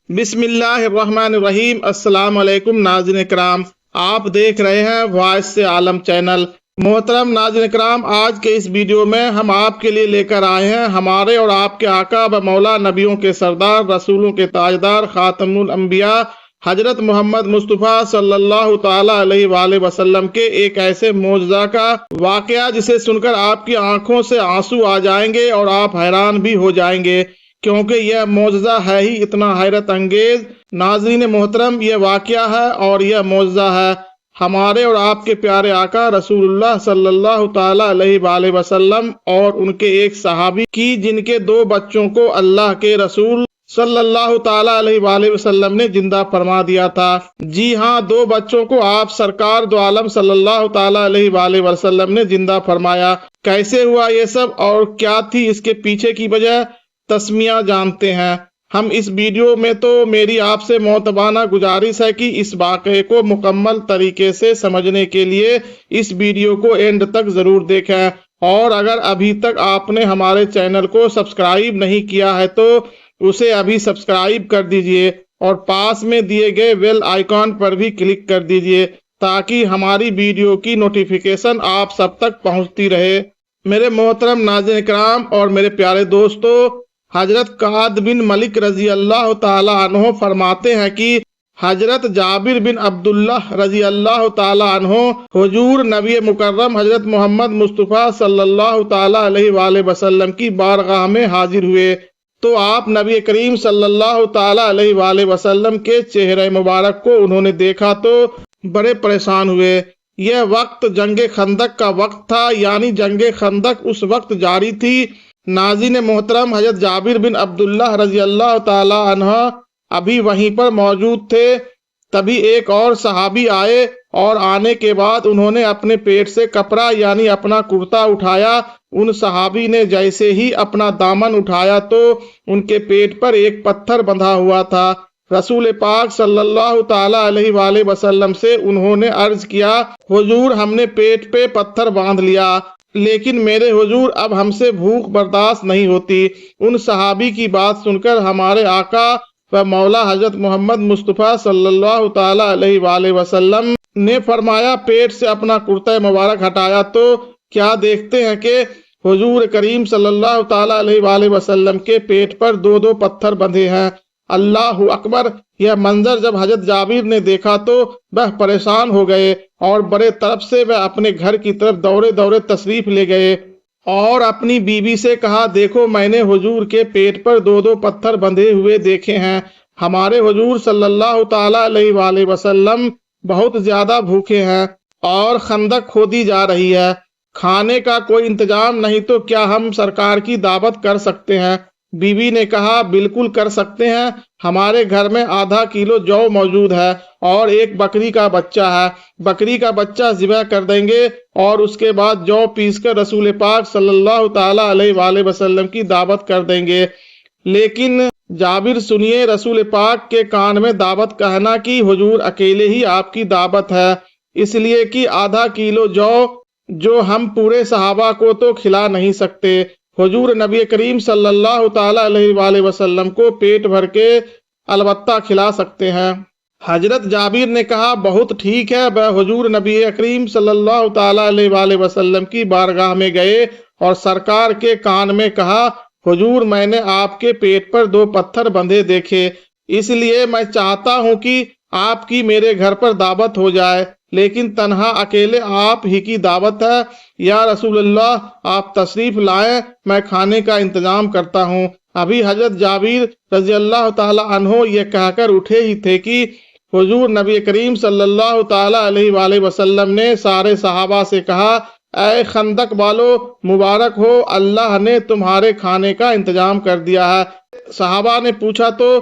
बिस्मिल्लाहिर्रहमानिर्रहीम। अस्सलाम वालेकुम नाज़रीन इकराम, आप देख रहे हैं वॉइस से आलम चैनल। मोहतरम नाज़रीन इकराम, आज के इस वीडियो में हम आपके लिए लेकर आए हैं हमारे और आपके आका व मौला नबियों के सरदार, रसूलों के ताजदार, खातमुल अंबिया हजरत मोहम्मद मुस्तफ़ा सल्लल्लाहु ताला अलैहि वसल्लम के एक ऐसे मौजज़ा का वाक़या जिसे सुनकर आपकी आंखों से आंसू आ जाएंगे और आप हैरान भी हो जाएंगे, क्योंकि यह मौजज़ा है ही इतना हैरत अंगेज। नाज़रीन मोहतरम, यह वाक़या है और यह मौजज़ा है हमारे और आपके प्यारे आका रसूलुल्लाह सल्लल्लाहु ताला अलैहि वसल्लम और उनके एक सहाबी की, जिनके दो बच्चों को अल्लाह के रसूल सल्लल्लाहु ताला अलैहि वसल्लम ने जिंदा फरमा दिया था। जी हाँ, दो बच्चों को आप सरकार दो आलम सल्लल्लाहु ताला अलैहि वसल्लम ने जिंदा फरमाया। कैसे हुआ ये सब और क्या थी इसके पीछे की वजह, तस्मिया जानते हैं हम इस वीडियो में। तो मेरी आपसे मोतबाना गुजारिश है कि इस वाक़े को मुकम्मल तरीके से समझने के लिए इस वीडियो को एंड तक जरूर देखें, और अगर अभी तक आपने हमारे चैनल को सब्सक्राइब नहीं किया है तो उसे अभी सब्सक्राइब कर दीजिए और पास में दिए गए बेल आइकॉन पर भी क्लिक कर दीजिए ताकि हमारी वीडियो की नोटिफिकेशन आप सब तक पहुंचती रहे। मेरे मोहतरम नाज़रीन इकराम और मेरे प्यारे दोस्तों, हजरत काद बिन मलिक रजी अल्लाह ताला अन्हो फरमाते हैं कि हजरत जाबिर बिन अब्दुल्लाह रजी अल्लाह ताला अन्हो हुजूर नबी मुकर्रम हजरत मोहम्मद मुस्तफ़ा सल्लल्लाहु ताला अलैहि वसल्लम की बारगाह में हाजिर हुए तो आप नबी करीम सल्लल्लाहु ताला अलैहि वसल्लम के चेहरे मुबारक को उन्होंने देखा तो बड़े परेशान हुए। यह वक्त जंगे खंदक का वक्त था, यानी जंगे खंदक उस वक्त जारी थी। नाज़रीन मोहतरम, हजरत जाबिर बिन अब्दुल्लाह रजी अल्लाह ताला अन्हा अभी वहीं पर मौजूद थे। तभी एक और सहाबी आए और आने के बाद उन्होंने अपने पेट से कपड़ा यानी अपना कुर्ता उठाया। उन सहाबी ने जैसे ही अपना दामन उठाया तो उनके पेट पर एक पत्थर बंधा हुआ था। रसूल पाक सल्लल्लाहु ताला अलैहि वसल्लम से उन्होंने अर्ज किया, हुजूर हमने पेट पे पत्थर बांध लिया, लेकिन मेरे हुजूर अब हमसे भूख बर्दाश्त नहीं होती। उन सहाबी की बात सुनकर हमारे आका व मौला हजरत मोहम्मद मुस्तफ़ा सल्लल्लाहु ताला अलैहि वसल्लम ने फरमाया, पेट से अपना कुर्ता मुबारक हटाया तो क्या देखते हैं कि हुजूर करीम सल्लल्लाहु ताला अलैहि वसल्लम के पेट पर दो दो पत्थर बंधे हैं। अल्लाहु अकबर! यह मंजर जब हजरत जाबिर ने देखा तो वह परेशान हो गए और बड़े तरफ से वह अपने घर की तरफ दौड़े दौड़े तशरीफ ले गए और अपनी बीवी से कहा, देखो मैंने हुजूर के पेट पर दो दो पत्थर बंधे हुए देखे हैं। हमारे हुजूर सल्लल्लाहु ताला अलैहि वसल्लम बहुत ज्यादा भूखे हैं और खंदक खोदी जा रही है, खाने का कोई इंतजाम नहीं, तो क्या हम सरकार की दावत कर सकते हैं? बीवी ने कहा, बिल्कुल कर सकते हैं, हमारे घर में आधा किलो जौ मौजूद है और एक बकरी का बच्चा है। बकरी का बच्चा ज़िबह कर देंगे और उसके बाद जौ पीसकर रसूल पाक सल्लल्लाहु ताला अलैहि वसल्लम की दावत कर देंगे। लेकिन जाबिर सुनिए, रसूल पाक के कान में दावत कहना कि हुजूर अकेले ही आपकी दावत है, इसलिए कि आधा किलो जौ जो हम पूरे सहाबा को तो खिला नहीं सकते, हुजूर नबी करीम सल्लल्लाहु ताला अलैहि वसल्लम को पेट भर के अलबत्ता खिला सकते हैं। हजरत जाबिर ने कहा, बहुत ठीक है। वह हुजूर नबी करीम सल्लल्लाहु ताला अलैहि वसल्लम की बारगाह में गए और सरकार के कान में कहा, हुजूर मैंने आपके पेट पर दो पत्थर बंधे देखे, इसलिए मैं चाहता हूँ कि आपकी मेरे घर पर दावत हो जाए, लेकिन तन्हा अकेले आप ही की दावत है। या रसूलल्लाह, आप तशरीफ लाएं, मैं खाने का इंतजाम करता हूँ। अभी हजरत जाबिर रजी अल्लाह ताला अन्हो ये कहकर उठे ही थे कि हुजूर नबी करीम सल्लल्लाहु ताला अलैहि वसल्लम ने सारे सहाबा से कहा, ऐ खंदक वालो, मुबारक हो, अल्लाह ने तुम्हारे खाने का इंतजाम कर दिया है। सहाबा ने पूछा, तो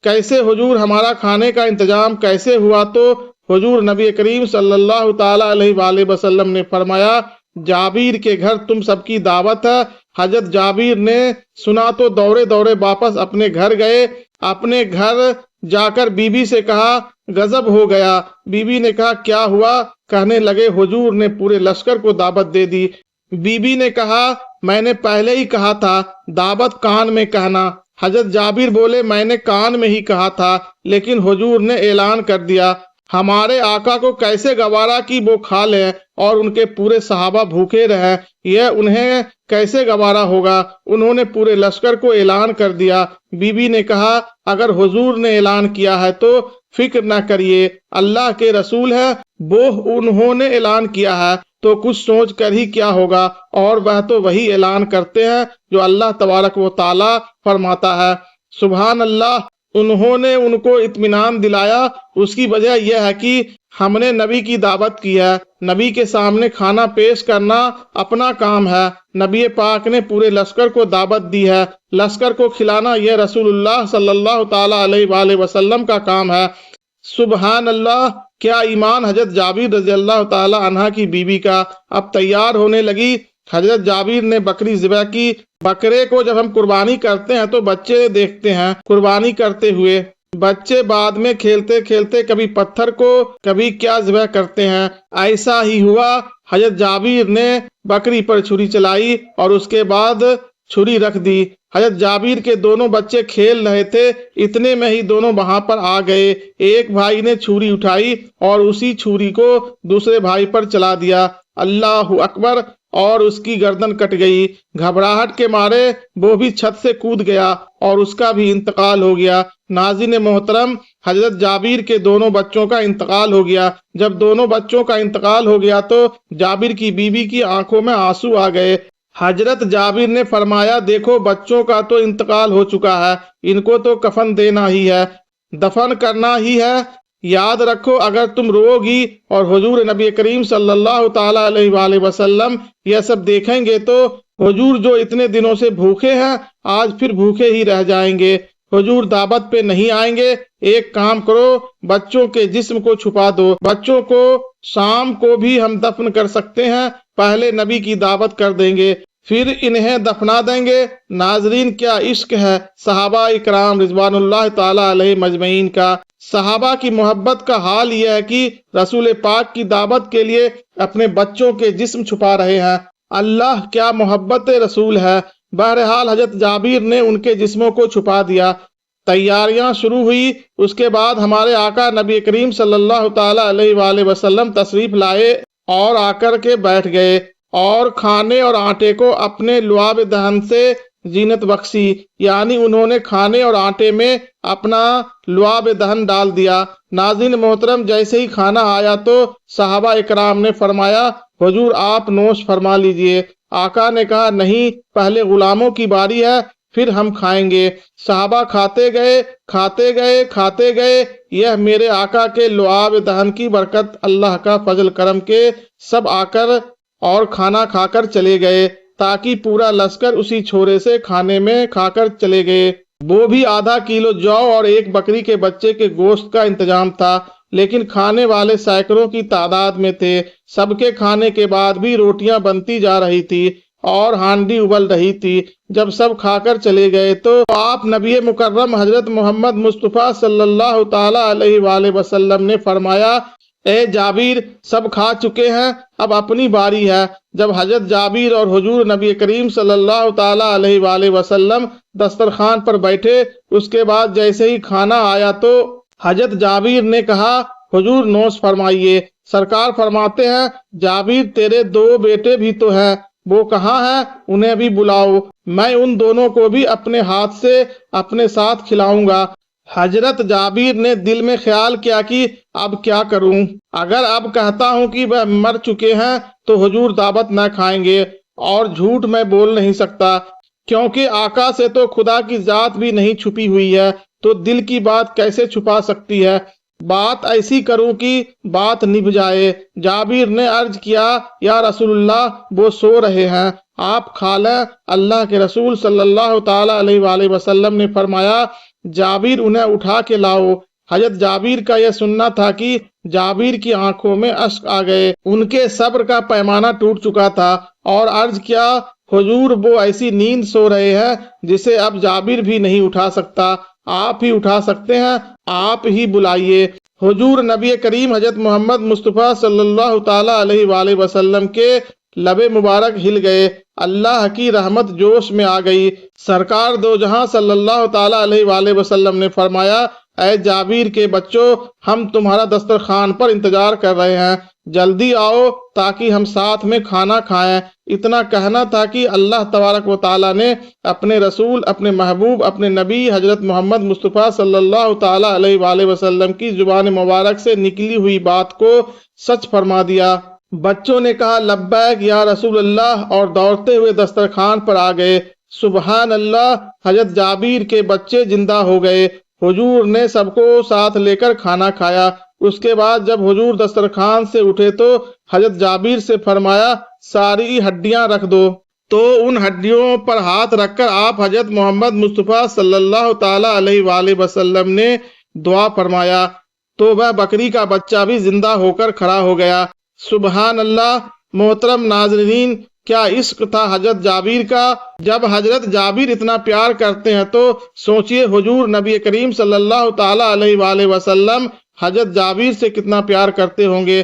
कैसे हुजूर, हमारा खाने का इंतजाम कैसे हुआ? तो हुजूर नबी करीम सल्लल्लाहु ताला अलैहि वसल्लम ने फरमाया, जाबिर के घर तुम सबकी दावत है। हजरत जाबिर ने सुना तो दौड़े दौड़े वापस अपने घर गए। अपने घर जाकर बीबी से कहा, गजब हो गया। बीबी ने कहा, क्या हुआ? कहने लगे, हुजूर ने पूरे लश्कर को दावत दे दी। बीबी ने कहा, मैंने पहले ही कहा था दावत कान में कहना, हजरत जाबिर बोले, मैंने कान में ही कहा था, लेकिन हुजूर ने ऐलान कर दिया। हमारे आका को कैसे गवारा कि वो खा लें और उनके पूरे सहाबा भूखे रहें, यह उन्हें कैसे गवारा होगा। उन्होंने पूरे लश्कर को ऐलान कर दिया। बीबी ने कहा, अगर हुजूर ने ऐलान किया है तो फिक्र न करिए, अल्लाह के रसूल है, वो उन्होंने ऐलान किया है तो कुछ सोच कर ही क्या होगा, और वह तो वही ऐलान करते हैं जो अल्लाह तबारक व ताला फरमाता है। सुभान अल्लाह। उन्होंने उनको इत्मीनान दिलाया। उसकी वजह यह है कि हमने नबी की दावत की है। नबी के सामने खाना पेश करना अपना काम है। नबी पाक ने पूरे लश्कर को दावत दी है। लश्कर को खिलाना यह रसूलुल्लाह सल्लल्लाहु ताला अलैहि वसल्लम का काम है। सुभान अल्लाह। क्या ईमान हजरत जाबिर रज़ी अल्लाह ताला अन्हा की बीबी का। अब तैयार होने लगी। हजरत जाबिर ने बकरी ज़िबह की। बकरे को जब हम कुर्बानी करते हैं तो बच्चे देखते हैं कुर्बानी करते हुए। बच्चे बाद में खेलते खेलते कभी पत्थर को कभी क्या ज़िबह करते हैं। ऐसा ही हुआ। हजरत जाबिर ने बकरी पर छुरी चलाई और उसके बाद छुरी रख दी। हजरत जाबिर के दोनों बच्चे खेल रहे थे, इतने में ही दोनों वहां पर आ गए। एक भाई ने छुरी उठाई और उसी छुरी को दूसरे भाई पर चला दिया। अल्लाहु अकबर। और उसकी गर्दन कट गई। घबराहट के मारे वो भी छत से कूद गया और उसका भी इंतकाल हो गया। नाज़रीन मोहतरम, हजरत जाबिर के दोनों बच्चों का इंतकाल हो गया। जब दोनों बच्चों का इंतकाल हो गया तो जाबिर की बीबी की आंखों में आंसू आ गए। हजरत जाबिर ने फरमाया, देखो बच्चों का तो इंतकाल हो चुका है, इनको तो कफन देना ही है, दफन करना ही है। याद रखो, अगर तुम रोगी और हुजूर नबी करीम सल्लल्लाहु ताला अलैहि वसल्लम यह सब देखेंगे तो हुजूर जो इतने दिनों से भूखे हैं आज फिर भूखे ही रह जाएंगे। हुजूर दावत पे नहीं आएंगे। एक काम करो, बच्चों के जिस्म को छुपा दो। बच्चों को शाम को भी हम दफन कर सकते हैं, पहले नबी की दावत कर देंगे फिर इन्हें दफना देंगे। नाजरीन, क्या इश्क है सहाबा इकराम रिजवानुल्लाह ताला अलैहिम अजमईन का। सहाबा की मोहब्बत का हाल यह है कि रसूल पाक की दावत के लिए अपने बच्चों के जिस्म छुपा रहे हैं। अल्लाह, क्या मोहब्बत रसूल है। बहरहाल हजरत जाबिर ने उनके जिस्मों को छुपा दिया। तैयारियां शुरू हुई। उसके बाद हमारे आका नबी करीम सल्लल्लाहु ताला अलैहि वसल्लम तशरीफ लाए और आकर के बैठ गए और खाने और आटे को अपने लुआब दहन से जीनत बख्शी, यानी उन्होंने खाने और आटे में अपना लुआब दहन डाल दिया। नाज़रीन मोहतरम, जैसे ही खाना आया तो सहाबा इकराम ने फरमाया, हुजूर आप नोश फरमा लीजिए। आका ने कहा, नहीं, पहले गुलामों की बारी है, फिर हम खाएंगे। सहाबा खाते गए खाते गए खाते गए। यह मेरे आका के लुआब दहन की बरकत, अल्लाह का फजल करम के सब आकर और खाना खाकर चले गए, ताकि पूरा लश्कर उसी छोरे से खाने में खाकर चले गए। वो भी आधा किलो जौ और एक बकरी के बच्चे के गोश्त का इंतजाम था, लेकिन खाने वाले सैकड़ों की तादाद में थे। सबके खाने के बाद भी रोटियां बनती जा रही थी और हांडी उबल रही थी। जब सब खाकर चले गए तो आप नबी मुकर्रम हजरत मोहम्मद मुस्तफ़ा सल्लल्लाहु ताला अलैहि वसल्लम ने फरमाया, ए जाबिर, सब खा चुके हैं, अब अपनी बारी है। जब हजरत जाबिर और हुजूर नबी करीम सल्लल्लाहु ताला अलैहि वसल्लम दस्तरखान पर बैठे, उसके बाद जैसे ही खाना आया तो हजरत जाबिर ने कहा, हुजूर नोश फरमाइए। सरकार फरमाते हैं, जाबिर तेरे दो बेटे भी तो हैं, वो कहाँ हैं? उन्हें भी बुलाओ, मैं उन दोनों को भी अपने हाथ से अपने साथ खिलाऊंगा। हजरत जाबिर ने दिल में ख्याल किया कि अब क्या करूं। अगर अब कहता हूं कि वह मर चुके हैं तो हुजूर दावत न खाएंगे, और झूठ मैं बोल नहीं सकता, क्योंकि आका से तो खुदा की जात भी नहीं छुपी हुई है, तो दिल की बात कैसे छुपा सकती है। बात ऐसी करूं कि बात निभ जाए। जाबिर ने अर्ज किया, या रसूलुल्लाह, वो सो रहे हैं, आप खा लें। अल्लाह के रसूल सल्लल्लाहु ताला अलैहि वसल्लम ने फरमाया, जाबिर उन्हें उठा के लाओ। हजरत जाबिर का यह सुनना था कि जाबिर की आंखों में अश्क आ गए, उनके सब्र का पैमाना टूट चुका था, और अर्ज किया, हुजूर वो ऐसी नींद सो रहे हैं जिसे अब जाबिर भी नहीं उठा सकता, आप ही उठा सकते हैं, आप ही बुलाइए। हुजूर नबी करीम हजरत मोहम्मद मुस्तफ़ा सल्लल्लाहु ताला अलैहि वसल्लम के लबे मुबारक हिल गए اللہ کی رحمت جوش میں آ گئی۔ سرکار دو جہاں صلی اللہ تعالیٰ علیہ وآلہ وسلم نے فرمایا، اے جابر کے بچوں، ہم تمہارا دسترخوان پر انتظار کر رہے ہیں، جلدی آؤ تاکہ ہم ساتھ میں کھانا کھائیں۔ اتنا کہنا تھا کہ اللہ تبارک و تعالیٰ نے اپنے رسول، اپنے محبوب، اپنے نبی حضرت محمد مصطفیٰ صلی اللہ تعالیٰ علیہ وآلہ وسلم کی زبان مبارک سے نکلی ہوئی بات کو سچ فرما دیا۔ بچوں نے کہا لبیک یا رسول اللہ، اور دوڑتے ہوئے دسترخوان پر آ گئے۔ سبحان اللہ، حضرت جابر کے بچے زندہ ہو گئے۔ حضور نے سب کو ساتھ لے کر کھانا کھایا۔ اس کے بعد جب حضور دسترخوان سے اٹھے تو حضرت جابر سے فرمایا، ساری ہڈیاں رکھ دو۔ تو ان ہڈیوں پر ہاتھ رکھ کر آپ حضرت محمد مصطفیٰ صلی اللہ تعالیٰ علیہ وآلہ وسلم نے دعا فرمایا تو وہ بکری کا بچہ بھی زندہ ہو کر کھڑا ہو گیا۔ سبحان اللہ۔ محترم ناظرین، کیا عشق تھا حضرت جابر کا! جب حضرت جابر اتنا پیار کرتے ہیں تو سوچئے حضور نبی کریم صلی اللہ تعالیٰ علیہ وآلہ وسلم حضرت جابر سے کتنا پیار کرتے ہوں گے۔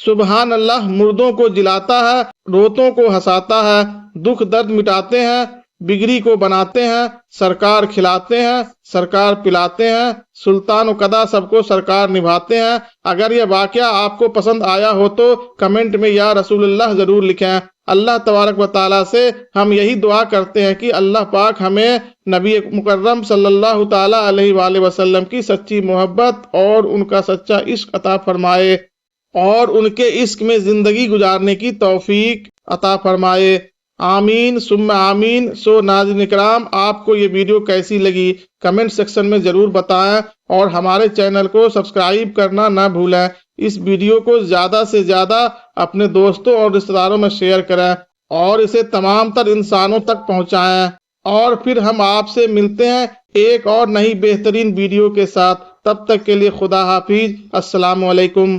سبحان اللہ۔ مردوں کو جلاتا ہے، روتوں کو ہنساتا ہے، دکھ درد مٹاتے ہیں، بگڑی کو بناتے ہیں، سرکار کھلاتے ہیں، سرکار پلاتے ہیں، سلطان و قضا سب کو سرکار نبھاتے ہیں۔ اگر یہ واقعہ آپ کو پسند آیا ہو تو کمنٹ میں یا رسول اللہ ضرور لکھیں۔ اللہ تبارک و تعالیٰ سے ہم یہی دعا کرتے ہیں کہ اللہ پاک ہمیں نبی مکرم صلی اللہ تعالیٰ علیہ وآلہ وسلم کی سچی محبت اور ان کا سچا عشق عطا فرمائے اور ان کے عشق میں زندگی گزارنے کی توفیق عطا فرمائے۔ آمین ثم آمین۔ سو ناظرین کرام، آپ کو یہ ویڈیو کیسی لگی کمنٹ سیکشن میں ضرور بتائیں اور ہمارے چینل کو سبسکرائب کرنا نہ بھولیں۔ اس ویڈیو کو زیادہ سے زیادہ اپنے دوستوں اور رشتہ داروں میں شیئر کریں اور اسے تمام تر انسانوں تک پہنچائیں۔ اور پھر ہم آپ سے ملتے ہیں ایک اور نئی بہترین ویڈیو کے ساتھ۔ تب تک کے لیے خدا حافظ۔ السلام علیکم۔